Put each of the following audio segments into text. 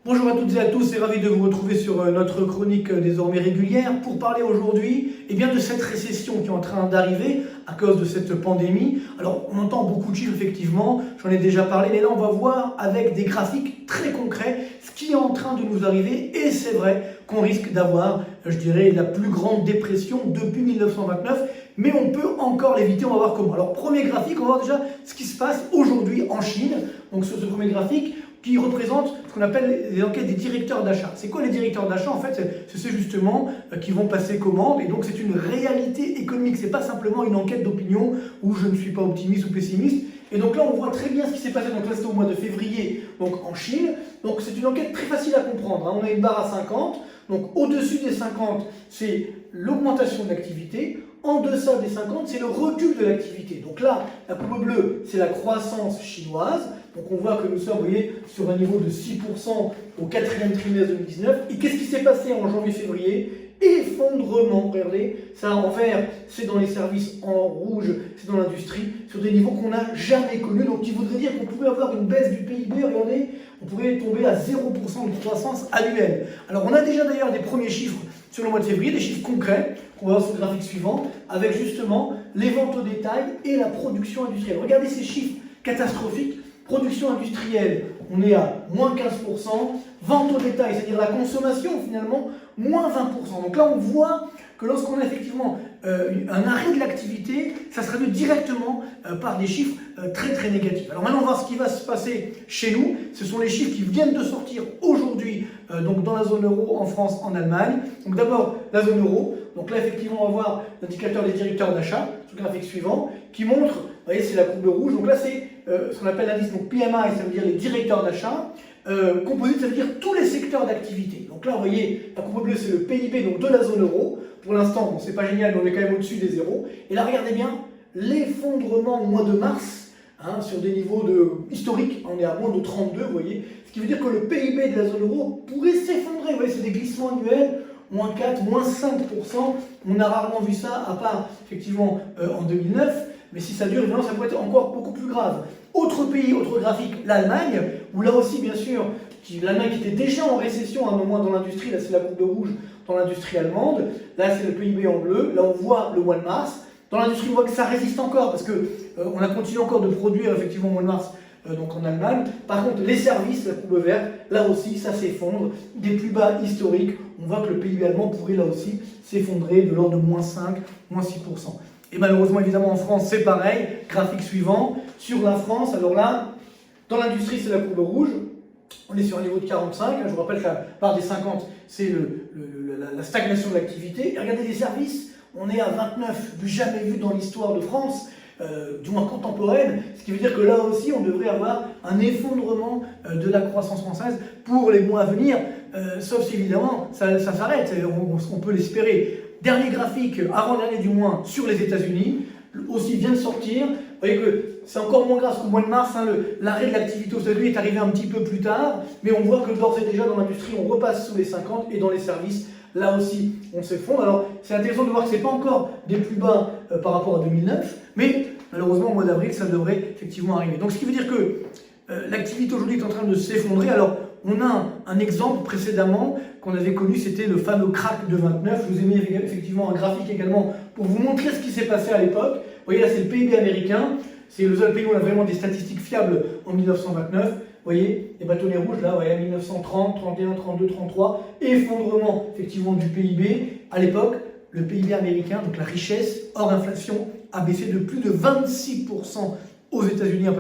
Bonjour à toutes et à tous et ravi de vous retrouver sur notre chronique désormais régulière pour parler aujourd'hui de cette récession qui est en train d'arriver à cause de cette pandémie. Alors on entend beaucoup de chiffres effectivement, j'en ai déjà parlé, mais là on va voir avec des graphiques très concrets ce qui est en train de nous arriver et c'est vrai qu'on risque d'avoir, je dirais, la plus grande dépression depuis 1929, mais on peut encore l'éviter, on va voir comment. Alors premier graphique, on va voir déjà ce qui se passe aujourd'hui en Chine. Donc sur ce premier graphique, qui représente ce qu'on appelle les enquêtes des directeurs d'achat. C'est quoi les directeurs d'achat? En fait, c'est ceux justement qui vont passer commande, et donc c'est une réalité économique. C'est pas simplement une enquête d'opinion où je ne suis pas optimiste ou pessimiste. Et donc là, on voit très bien ce qui s'est passé. Donc là, c'était au mois de février, donc en Chine. Donc c'est une enquête très facile à comprendre. On a une barre à 50. Donc au-dessus des 50, c'est l'augmentation de l'activité. En deçà des 50, c'est le recul de l'activité. Donc là, la courbe bleue, c'est la croissance chinoise. Donc on voit que nous sommes, vous voyez, sur un niveau de 6% au quatrième trimestre 2019. Et qu'est-ce qui s'est passé en janvier-février? Effondrement, regardez, ça en vert, c'est dans les services, en rouge, c'est dans l'industrie, sur des niveaux qu'on n'a jamais connus. Donc qui voudrait dire qu'on pourrait avoir une baisse du PIB, regardez, on pourrait tomber à 0% de croissance annuelle. Alors on a déjà d'ailleurs des premiers chiffres sur le mois de février, des chiffres concrets, qu'on va voir sur le graphique suivant, avec justement les ventes au détail et la production industrielle. Regardez ces chiffres catastrophiques. Production industrielle, on est à moins 15%, vente au détail, c'est-à-dire la consommation finalement, moins 20%. Donc là on voit que lorsqu'on a effectivement un arrêt de l'activité, ça se traduit directement par des chiffres très négatifs. Alors maintenant on va voir ce qui va se passer chez nous. Ce sont les chiffres qui viennent de sortir aujourd'hui donc dans la zone euro, en France, en Allemagne. Donc d'abord la zone euro. Donc là effectivement on va voir l'indicateur des directeurs d'achat, sur le graphique suivant, qui montre, vous voyez c'est la courbe rouge, donc là c'est ce qu'on appelle l'indice PMI, ça veut dire les directeurs d'achat. Composite, ça veut dire tous les secteurs d'activité. Donc là, vous voyez, la courbe bleue, c'est le PIB donc de la zone euro. Pour l'instant, bon, c'est pas génial, mais on est quand même au-dessus des zéros. Et là, regardez bien, l'effondrement au mois de mars, sur des niveaux historiques, on est à moins de 32, vous voyez. Ce qui veut dire que le PIB de la zone euro pourrait s'effondrer. Vous voyez, c'est des glissements annuels, moins 4, moins 5%. On a rarement vu ça, à part, effectivement, en 2009. Mais si ça dure, évidemment, ça pourrait être encore beaucoup plus grave. Autre pays, autre graphique, l'Allemagne, où là aussi, bien sûr, l'Allemagne qui était déjà en récession à un moment dans l'industrie, là c'est la courbe rouge dans l'industrie allemande, là c'est le PIB en bleu, là on voit le mois de mars. Dans l'industrie, on voit que ça résiste encore, parce qu'on a continué encore de produire effectivement au mois de mars donc en Allemagne. Par contre, les services, la courbe verte, là aussi, ça s'effondre, des plus bas historiques. On voit que le PIB allemand pourrait là aussi s'effondrer de l'ordre de moins 5, moins 6%. Et malheureusement, évidemment, en France, c'est pareil. Graphique suivant. Sur la France, alors là, dans l'industrie, c'est la courbe rouge. On est sur un niveau de 45. Je vous rappelle que la barre des 50, c'est la stagnation de l'activité. Et regardez les services, on est à 29, du jamais vu dans l'histoire de France, du moins contemporaine. Ce qui veut dire que là aussi, on devrait avoir un effondrement de la croissance française pour les mois à venir. Sauf si, évidemment, ça s'arrête. On peut l'espérer. Dernier graphique, avant-dernier du moins, sur les États-Unis, aussi vient de sortir. Vous voyez que c'est encore moins grave qu'au mois de mars, l'arrêt de l'activité aux États-Unis est arrivé un petit peu plus tard, mais on voit que d'ores et déjà dans l'industrie, on repasse sous les 50 et dans les services, là aussi, on s'effondre. Alors, c'est intéressant de voir que ce n'est pas encore des plus bas par rapport à 2009, mais malheureusement, au mois d'avril, ça devrait effectivement arriver. Donc, ce qui veut dire que l'activité aujourd'hui est en train de s'effondrer. Alors, on a un exemple précédemment qu'on avait connu, c'était le fameux crack de 29. Je vous ai mis effectivement un graphique également pour vous montrer ce qui s'est passé à l'époque. Vous voyez là, c'est le PIB américain. C'est le seul pays où on a vraiment des statistiques fiables en 1929. Vous voyez, les bâtonnets rouges là, vous voyez, 1930, 31, 32, 33. Effondrement effectivement du PIB. À l'époque, le PIB américain, donc la richesse hors inflation, a baissé de plus de 26% aux États-Unis en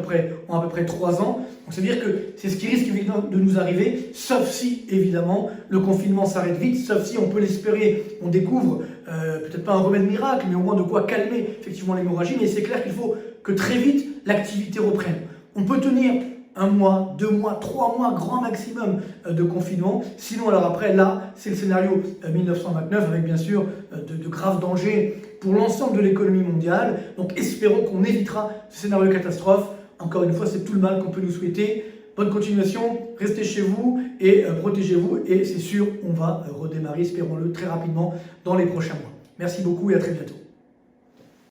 à peu près 3 ans. Donc c'est-à-dire que c'est ce qui risque de nous arriver, sauf si, évidemment, le confinement s'arrête vite, sauf si, on peut l'espérer, on découvre, peut-être pas un remède miracle, mais au moins de quoi calmer effectivement l'hémorragie. Mais c'est clair qu'il faut que très vite, l'activité reprenne. On peut tenir 1 mois, 2 mois, 3 mois, grand maximum de confinement. Sinon, alors après, là, c'est le scénario 1929, avec bien sûr de graves dangers pour l'ensemble de l'économie mondiale. Donc espérons qu'on évitera ce scénario catastrophe. Encore une fois, c'est tout le mal qu'on peut nous souhaiter. Bonne continuation, restez chez vous et protégez-vous. Et c'est sûr, on va redémarrer, espérons-le, très rapidement dans les prochains mois. Merci beaucoup et à très bientôt.